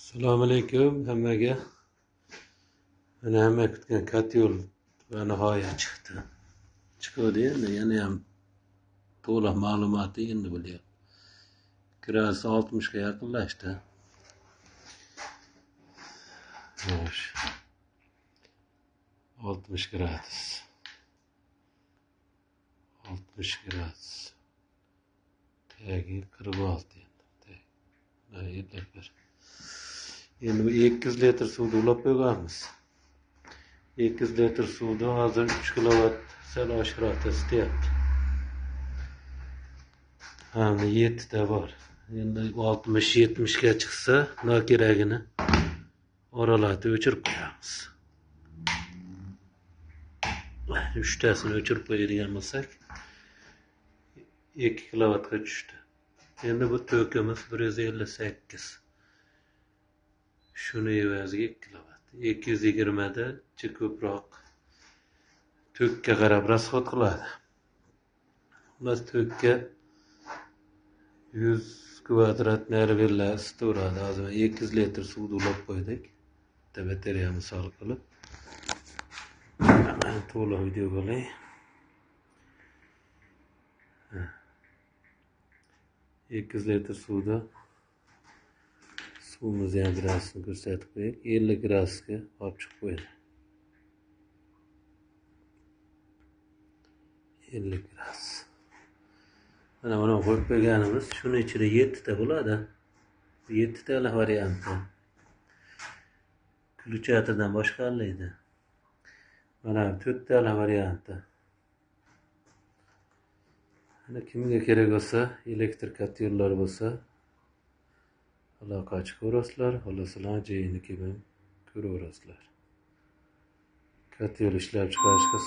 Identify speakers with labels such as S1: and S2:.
S1: Assalomu alaykum hammaga. Mana hamma kutgan kotyol va nihoyat chiqdi. Chiqdi endi yana ham to'liq ma'lumotni endi bilyapman. Gradus 60 ga yaqinlashdi. Xo'sh. 60 gradus. 60 gradus. Tagi 46 endi. Endi bu 200 litr suvni ulab qo'yganmiz. 200 litr suvda hozir 3 kilovat sal oshiqroqda isitayapti. Hamda 7 ta bor. Endi 60-70 ga chiqsa, nima keragini oralarni o'chirib qo'yamiz. 3 tasini o'chirib qo'yadigan bo'lsak, 2 kilovatga tushdi. Endi bu tokimiz 158. Shuni evaziga 2 kilovat. 220 da ko'proq tokka qarab rasxod qiladi. Biz tokka 100 kvadrat nervilla isitaveradi. Hozir 200 litr suvni ulab qo'ydik. Bitta batarya misol qilib. To'liq video qilay. Yuz litr suvda suvimizni ham gradusini ko'rsatib qo'ydik. 50 gradusga olib chiqib qo'ydi. 50 gradus. Mana buni qo'yib qo'yganimiz, shuni ichida 7 ta bo'ladi. 7 talik varianti. Ключатdan boshqariladi. Mana 4 talik varianti. Ana kimga kerak bo'lsa, elektr kotyollar bo'lsa, aloqa chiqaverasizlar, xohlasalar joyini kelib ko'raverasizlar. Kotyol ishlab chiqarishga